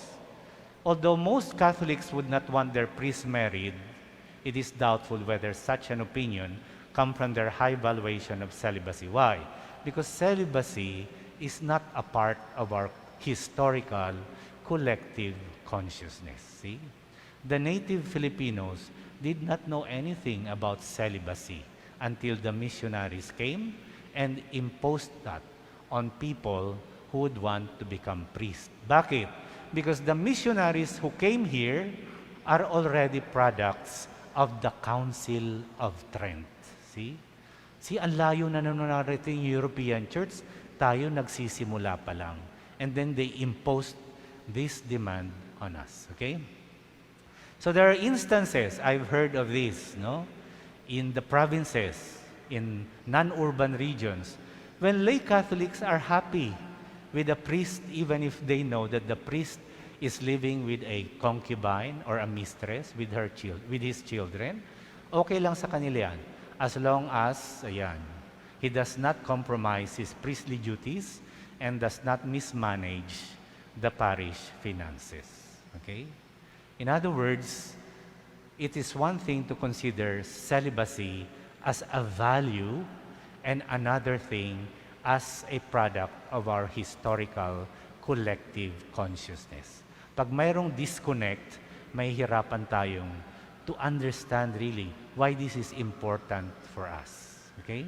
although most Catholics would not want their priests married, it is doubtful whether such an opinion comes from their high valuation of celibacy. Why? Because celibacy is not a part of our historical collective consciousness. See? The native Filipinos did not know anything about celibacy until the missionaries came and imposed that on people who would want to become priests. Bakit? Because the missionaries who came here are already products of the Council of Trent. See? See, ang layo na nararating European Church, tayo nagsisimula pa lang. And then they imposed this demand on us. Okay? So there are instances, I've heard of this, no? In the provinces, in non-urban regions, when lay Catholics are happy with a priest, even if they know that the priest is living with a concubine or a mistress with his children, okay lang sa kanila yan. As long as, he does not compromise his priestly duties and does not mismanage the parish finances. Okay? In other words, it is one thing to consider celibacy as a value and another thing as a product of our historical collective consciousness. Pag mayroong disconnect, may hirapan tayong to understand really why this is important for us. Okay?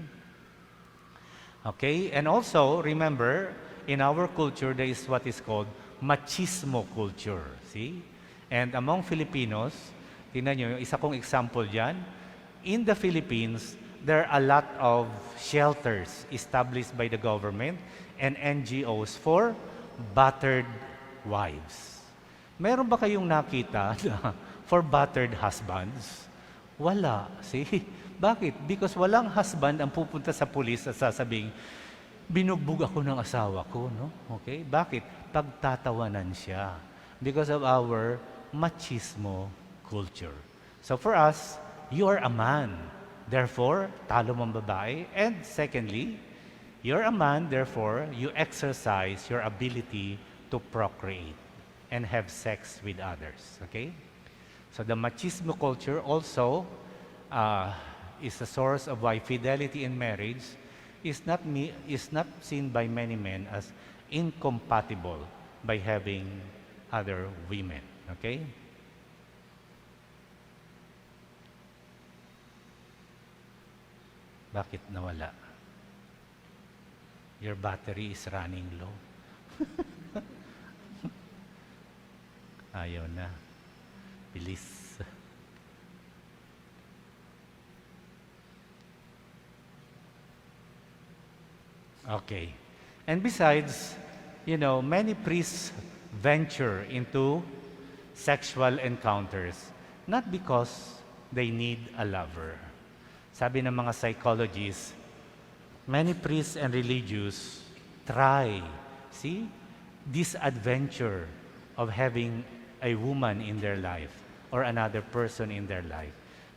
Okay, and also remember, in our culture, there is what is called machismo culture. See? And among Filipinos, tingnan nyo, yung isa kong example dyan, in the Philippines, there are a lot of shelters established by the government and NGOs for battered wives. Meron ba kayong nakita na for battered husbands? Wala. See? Bakit? Because walang husband ang pupunta sa pulis at sasabing, binugbog ako ng asawa ko, no? Okay? Bakit? Pagtatawanan siya. Because of our machismo culture. So for us, you are a man. Therefore, talo mong babae. And secondly, you're a man, therefore, you exercise your ability to procreate and have sex with others. Okay? So the machismo culture also is a source of why fidelity in marriage is not seen by many men as incompatible by having other women. Okay? Bakit nawala? Your battery is running low. Ayaw na. Bilis. Okay. And besides, many priests venture into sexual encounters not because they need a lover. Sabi ng mga psychologists, many priests and religious try, this adventure of having a woman in their life or another person in their life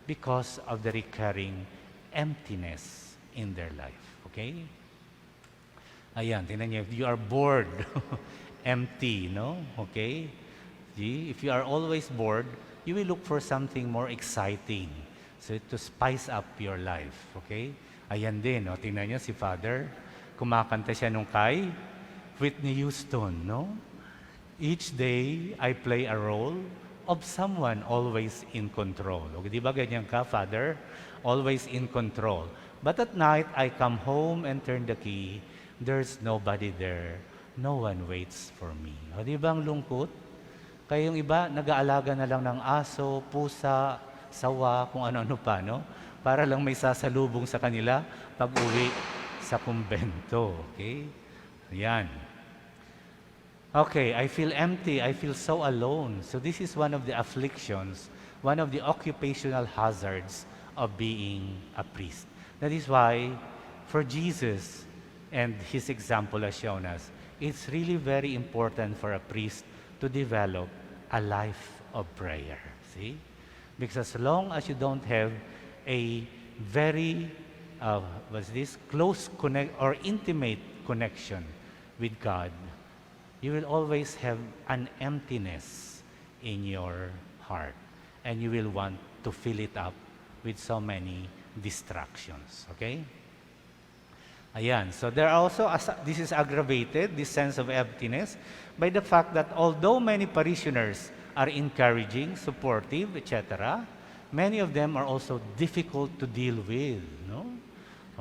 because of the recurring emptiness in their life. Okay? Ayan, tingnan niyo, if you are bored, empty, no? Okay? If you are always bored, you will look for something more exciting. So to spice up your life, okay? Ayan din, no? Tingnan niyo si Father, kumakanta siya nung kay Whitney Houston, no? Each day, I play a role of someone always in control. Okay, di ba ganyan ka, Father? Always in control. But at night, I come home and turn the key. There's nobody there. No one waits for me. O, di ba ang lungkot? Kaya yung iba, nag-aalaga na lang ng aso, pusa, sawa, kung ano-ano pa, no? Para lang may sasalubong sa kanila pag-uwi sa kumbento. Okay? Ayan. Okay, I feel empty. I feel so alone. So this is one of the afflictions, one of the occupational hazards of being a priest. That is why, for Jesus and his example has shown us, it's really very important for a priest to develop a life of prayer. See? Because as long as you don't have a very, close or intimate connection with God, you will always have an emptiness in your heart. And you will want to fill it up with so many distractions. Okay? Ayan. So there are also, this is aggravated, this sense of emptiness, by the fact that although many parishioners are encouraging, supportive, etc., many of them are also difficult to deal with. No?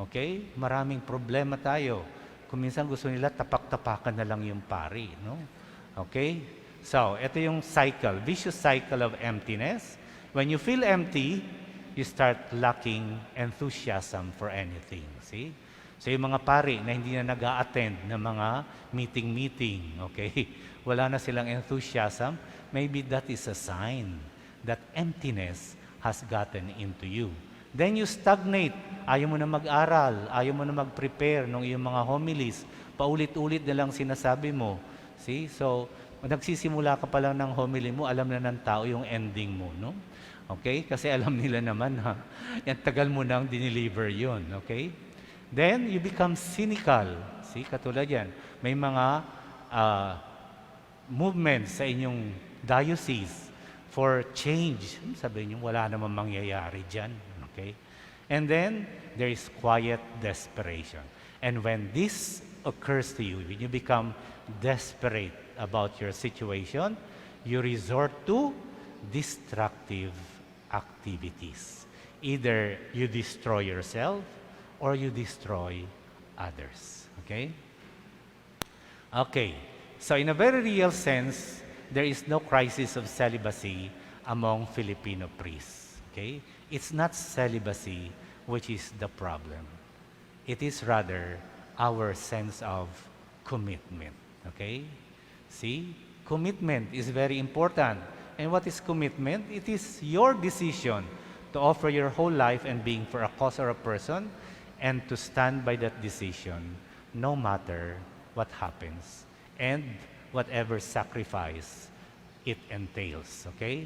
Okay? Maraming problema tayo. Kung minsan gusto nila, tapak-tapakan na lang yung pari. No? Okay? So, ito yung cycle, vicious cycle of emptiness. When you feel empty, you start lacking enthusiasm for anything. See? So, yung mga pari na hindi na nag-a-attend ng mga meeting, okay? Wala na silang enthusiasm, maybe that is a sign that emptiness has gotten into you. Then you stagnate. Ayaw mo na mag-aral, ayaw mo na mag-prepare ng iyong mga homilies. Paulit-ulit na lang sinasabi mo. See? So, nagsisimula ka pa lang ng homily mo, alam na ng tao yung ending mo, no? Okay? Kasi alam nila naman, yan tagal mo nang dineliver yun, okay? Then, you become cynical. See? Katulad yan. May mga movements sa inyong diocese for change. Sabihin nyo, wala namang mangyayari dyan. Okay? And then, there is quiet desperation. And when this occurs to you, when you become desperate about your situation, you resort to destructive activities. Either you destroy yourself or you destroy others. Okay? Okay. So in a very real sense, there is no crisis of celibacy among Filipino priests. Okay? It's not celibacy which is the problem. It is rather our sense of commitment. Okay? See? Commitment is very important. And what is commitment? It is your decision to offer your whole life and being for a cause or a person, and to stand by that decision no matter what happens and whatever sacrifice it entails. Okay?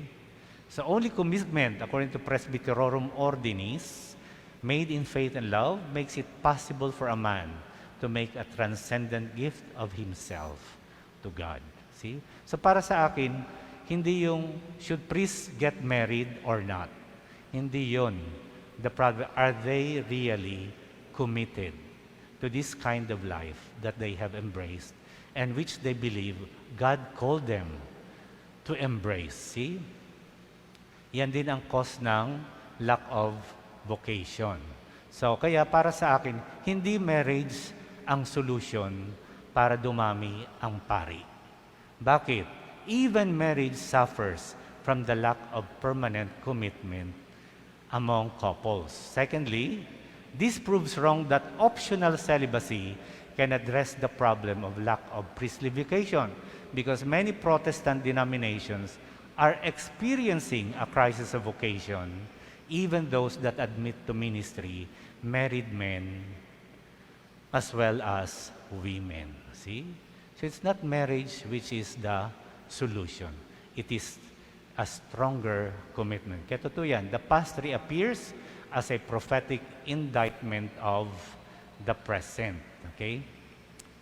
So only commitment, according to Presbyterorum Ordinis, made in faith and love, makes it possible for a man to make a transcendent gift of himself to God. See? So para sa akin, hindi yung should priests get married or not. Hindi yun. The problem, are they really committed to this kind of life that they have embraced and which they believe God called them to embrace? See? Yan din ang cause ng lack of vocation. So, kaya para sa akin, hindi marriage ang solution para dumami ang pari. Bakit? Even marriage suffers from the lack of permanent commitment among couples. Secondly, this proves wrong that optional celibacy can address the problem of lack of priestly vocation, because many Protestant denominations are experiencing a crisis of vocation, even those that admit to ministry, married men as well as women. See? So it's not marriage which is the solution. It is a stronger commitment. Kaya totoo yan, the past reappears as a prophetic indictment of the present. Okay?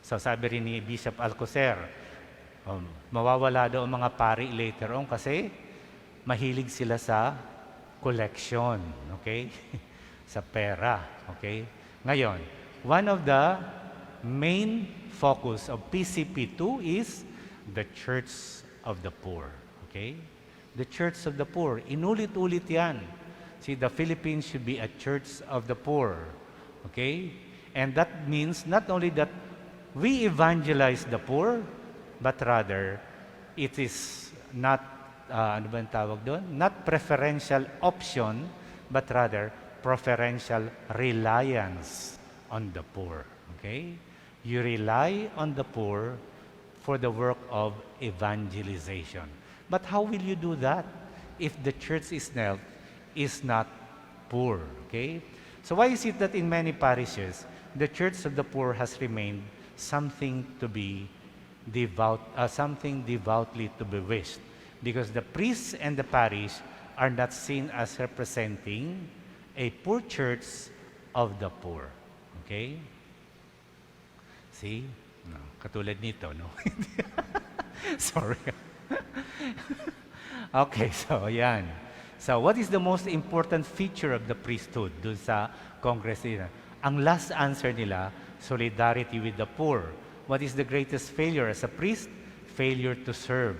So sabi rin ni Bishop Alcocer, mawawala daw ang mga pari later on kasi mahilig sila sa collection. Okay? Sa pera. Okay? Ngayon, one of the main focus of PCP2 is the Church of the Poor. Okay? The Church of the Poor. Inulit-ulit yan. See, the Philippines should be a Church of the Poor. Okay? And that means not only that we evangelize the poor, but rather, it is not, ano ba yung tawag doon? Not preferential option, but rather, preferential reliance on the poor. Okay? You rely on the poor for the work of evangelization. But how will you do that if the church itself is not poor? Okay? So why is it that in many parishes, the church of the poor has remained something to be something devoutly to be wished? Because the priests and the parish are not seen as representing a poor church of the poor. Okay? See? No, katulad nito, no? Sorry. Okay, so yan. So what is the most important feature of the priesthood dun sa Congress nila? Ang last answer nila, solidarity with the poor. What is the greatest failure as a priest? Failure to serve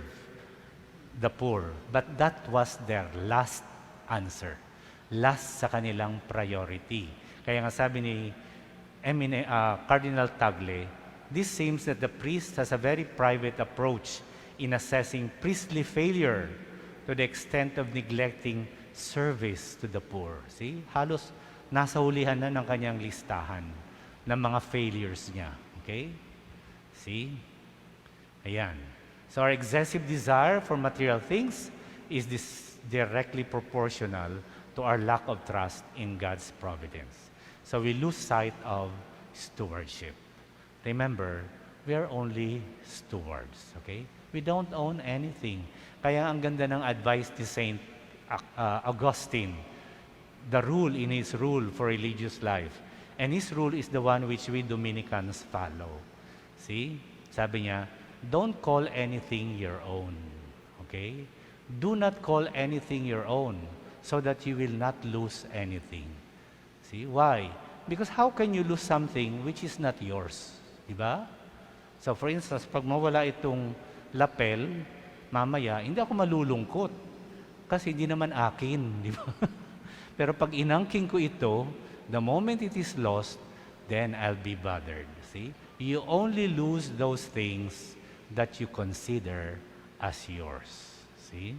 the poor. But that was their last answer. Last sa kanilang priority. Kaya nga sabi ni Cardinal Tagle, this seems that the priest has a very private approach in assessing priestly failure to the extent of neglecting service to the poor. See? Halos nasa hulihan na ng kanyang listahan ng mga failures niya. Okay? See? Ayan. So our excessive desire for material things is directly proportional to our lack of trust in God's providence. So we lose sight of stewardship. Remember, we are only stewards. Okay? We don't own anything. Kaya ang ganda ng advice ni Saint Augustine, the rule in his rule for religious life. And his rule is the one which we Dominicans follow. See? Sabi niya, don't call anything your own. Okay? Do not call anything your own so that you will not lose anything. See? Why? Because how can you lose something which is not yours? Diba? So for instance, pag mawala itong lapel, mamaya, hindi ako malulungkot. Kasi hindi naman akin. Di ba? Pero pag inangking ko ito, the moment it is lost, then I'll be bothered. See? You only lose those things that you consider as yours. See?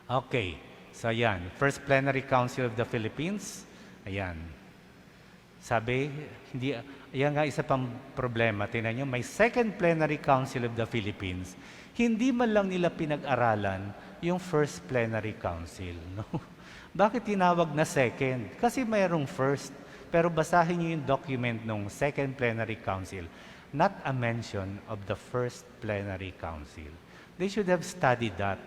Okay. So, ayan. First Plenary Council of the Philippines. Ayan. Sabi, hindi, ayan nga isa pang problema. Tingnan nyo, may Second Plenary Council of the Philippines. Hindi man lang nila pinag-aralan yung First Plenary Council. No? Bakit tinawag na second? Kasi mayroong first. Pero basahin nyo yung document ng Second Plenary Council. Not a mention of the First Plenary Council. They should have studied that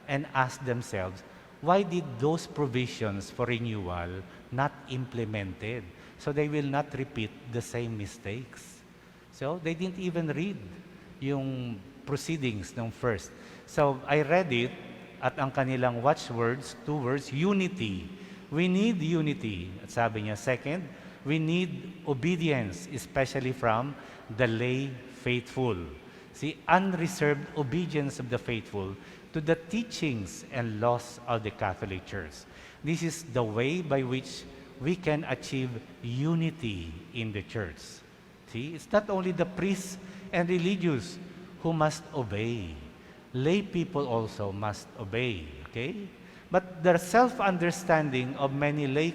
and asked themselves, why did those provisions for renewal not implemented? So they will not repeat the same mistakes. So they didn't even read yung proceedings ng first. So I read it at ang kanilang watchwords, 2 words, unity. We need unity. At sabi niya, second, we need obedience, especially from the lay faithful. See, unreserved obedience of the faithful to the teachings and laws of the Catholic Church. This is the way by which we can achieve unity in the Church. See, it's not only the priests and religious who must obey. Lay people also must obey. Okay? But the self-understanding of many lay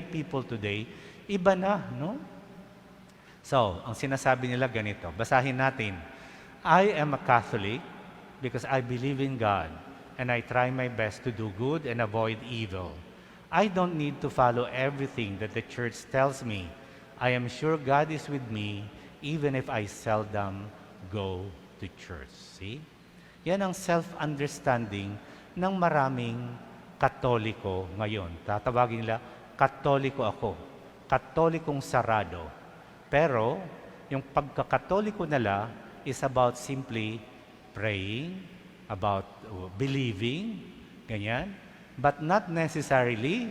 people today, iba na, no? So, ang sinasabi nila ganito, basahin natin. I am a Catholic because I believe in God and I try my best to do good and avoid evil. I don't need to follow everything that the Church tells me. I am sure God is with me even if I seldom go to church. See? Yan ang self-understanding ng maraming Katoliko ngayon. Tatawagin nila, Katoliko ako. Katolikong sarado. Pero, yung pagkakatoliko nila is about simply praying, about believing, ganyan, but not necessarily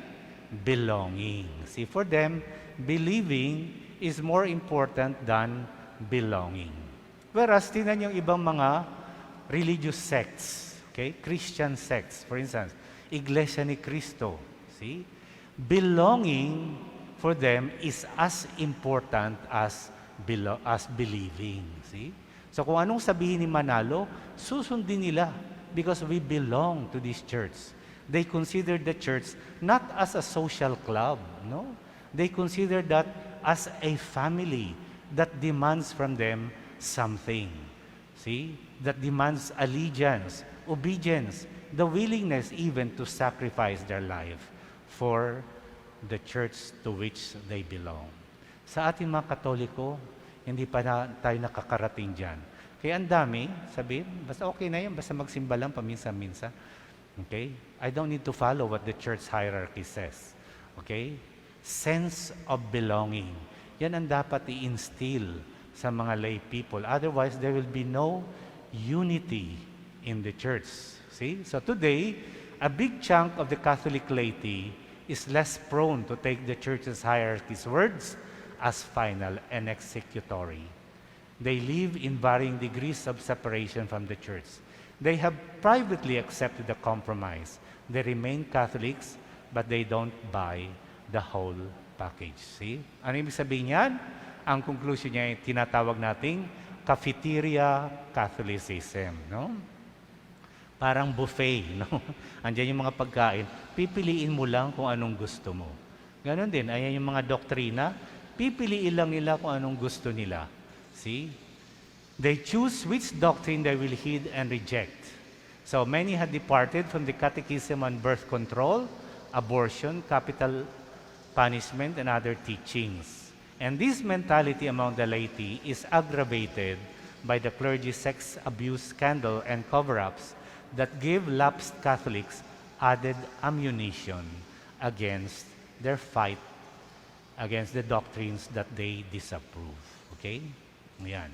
belonging. See, for them, believing is more important than belonging. Whereas, tingnan yung ibang mga religious sects, okay? Christian sects, for instance, Iglesia ni Cristo, see? Belonging for them is as important as believing, see? So kung anong sabihin ni Manalo, susundin nila because we belong to this church. They consider the church not as a social club, no? They consider that as a family that demands from them something. See? That demands allegiance, obedience, the willingness even to sacrifice their life for the church to which they belong. Sa ating mga Katoliko, hindi pa tayo nakakarating dyan. Kaya ang dami, sabi, basta okay na yan, basta magsimba lang paminsan-minsan. Okay? I don't need to follow what the church hierarchy says. Okay? Sense of belonging. Yan ang dapat i-instill sa mga lay people. Otherwise, there will be no unity in the church. See? So today, a big chunk of the Catholic laity is less prone to take the church's hierarchy's words as final and executory. They live in varying degrees of separation from the church. They have privately accepted the compromise. They remain Catholics, but they don't buy the whole package. See? Ano ibig sabihin yan? Ang conclusion niya ay tinatawag nating cafeteria Catholicism. No? Parang buffet. No? Andiyan yung mga pagkain. Pipiliin mo lang kung anong gusto mo. Ganon din. Ayan yung mga doktrina. Pipiliin lang nila kung anong gusto nila. See? They choose which doctrine they will heed and reject. So many had departed from the catechism on birth control, abortion, capital punishment, and other teachings. And this mentality among the laity is aggravated by the clergy sex abuse scandal and cover-ups that give lapsed Catholics added ammunition against their fight against the doctrines that they disapprove. Okay? Yan.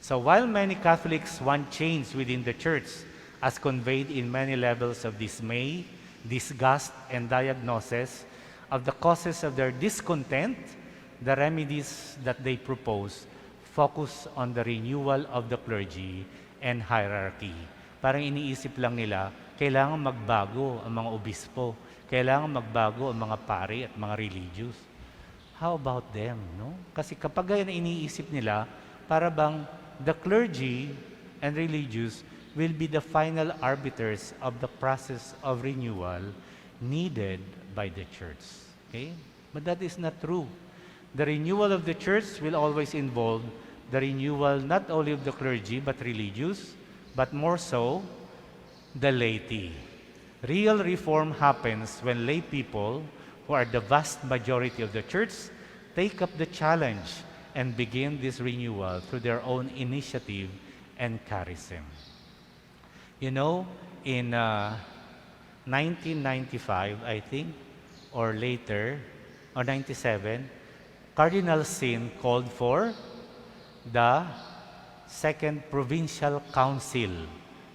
So while many Catholics want change within the church, as conveyed in many levels of dismay, disgust, and diagnosis of the causes of their discontent, the remedies that they propose focus on the renewal of the clergy and hierarchy. Parang iniisip lang nila, kailangan magbago ang mga obispo, kailangan magbago ang mga pari at mga religious. How about them, no? Kasi kapag yan iniisip nila, para bang the clergy and religious will be the final arbiters of the process of renewal needed by the church. Okay? But that is not true. The renewal of the church will always involve the renewal not only of the clergy but religious, but more so, the laity. Real reform happens when lay people, who are the vast majority of the church, take up the challenge and begin this renewal through their own initiative and charism. You know, in 1995, I think, or later, or 97, Cardinal Sin called for the Second Provincial Council.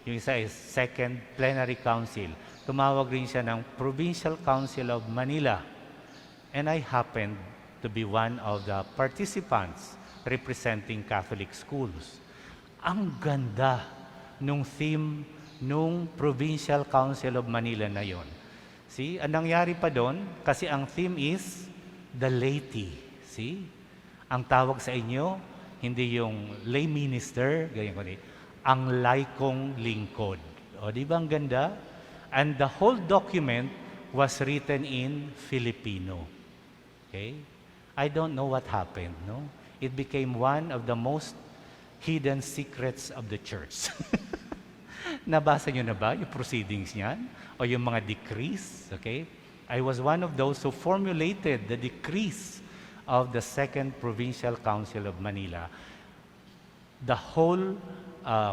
Yung isa is Second Plenary Council. Tumawag rin siya ng Provincial Council of Manila. And I happened to be one of the participants representing Catholic schools. Ang ganda nung theme nung Provincial Council of Manila na yon. See, ang nangyari pa doon, kasi ang theme is the laity. See, ang tawag sa inyo, hindi yung lay minister, ganyan ko ang laikong lingkod. O, di ba ang ganda? And the whole document was written in Filipino. Okay? I don't know what happened, no? It became one of the most hidden secrets of the church. Nabasa nyo na ba yung proceedings niyan? O yung mga decrees? Okay? I was one of those who formulated the decrees of the Second Provincial Council of Manila. The whole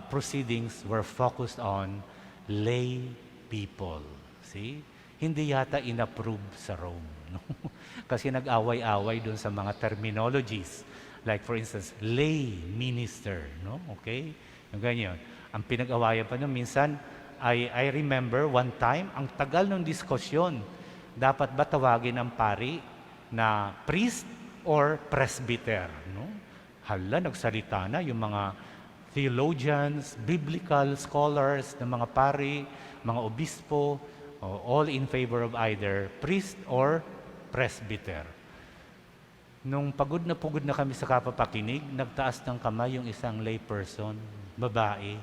proceedings were focused on lay people. See? Hindi yata inapprove sa Rome. No? Kasi nag-away-away dun sa mga terminologies. Like for instance, lay minister. No? Okay? Yung ganyan. Ang pinag-awayan pa nun, minsan, I remember one time, ang tagal ng diskusyon, dapat ba tawagin ang pari na priest or presbyter? No? Hala, nagsalita na yung mga theologians, biblical scholars, ng mga pari, mga obispo, all in favor of either priest or presbyter. Nung pagod na kami sa kapapakinig, nagtaas ng kamay yung isang lay person, babae.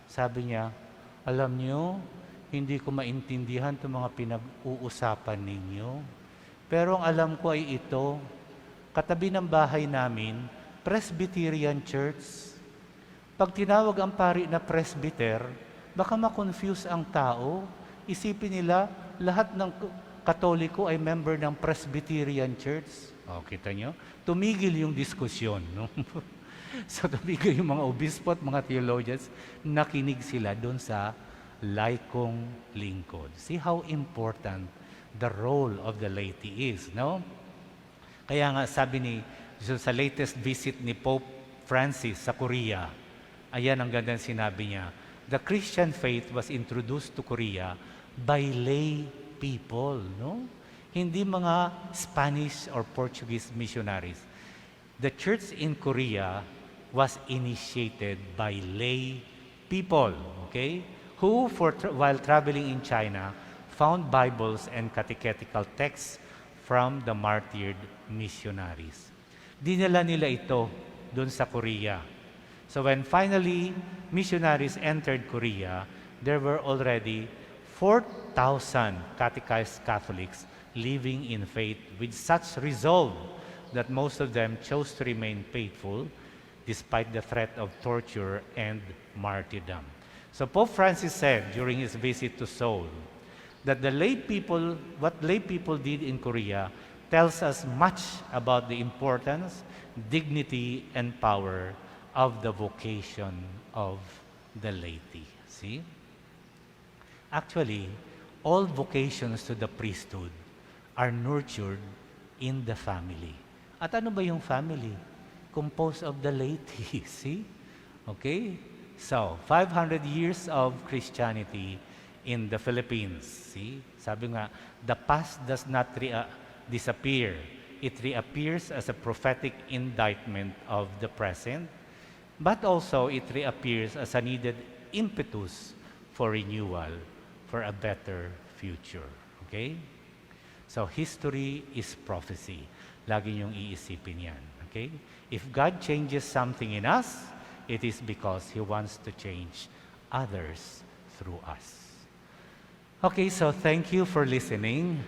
Sabi niya, alam niyo, hindi ko maintindihan itong mga pinag-uusapan ninyo. Pero ang alam ko ay ito, katabi ng bahay namin, Presbyterian Church. Pag tinawag ang pari na presbyter, baka ma-confuse ang tao. Isipin nila, lahat ng Katoliko ay member ng Presbyterian Church. O, kita nyo? Tumigil yung diskusyon. No? So, tumigil yung mga obispo at mga theologians, nakinig sila doon sa laikong lingkod. See how important the role of the laity is, no? Kaya nga sabi ni sa latest visit ni Pope Francis sa Korea, ayan ang gandang sinabi niya, the Christian faith was introduced to Korea by lay people, no? Hindi mga Spanish or Portuguese missionaries. The church in Korea was initiated by lay people, okay? Who, while traveling in China, found Bibles and catechetical texts from the martyred missionaries. Dinala nila ito doon sa Korea. So when finally missionaries entered Korea, there were already 4,000 catechized Catholics living in faith with such resolve that most of them chose to remain faithful despite the threat of torture and martyrdom. So Pope Francis said during his visit to Seoul that what lay people did in Korea tells us much about the importance, dignity, and power of the vocation of the laity. See? Actually, all vocations to the priesthood are nurtured in the family. At ano ba yung family? Composed of the laity. See? Okay? So, 500 years of Christianity in the Philippines. See? Sabi nga, the past does not disappear. It reappears as a prophetic indictment of the present, but also it reappears as a needed impetus for renewal, for a better future. Okay? So, history is prophecy. Lagi niyong iisipin yan. Okay? If God changes something in us, it is because He wants to change others through us. Okay, so thank you for listening.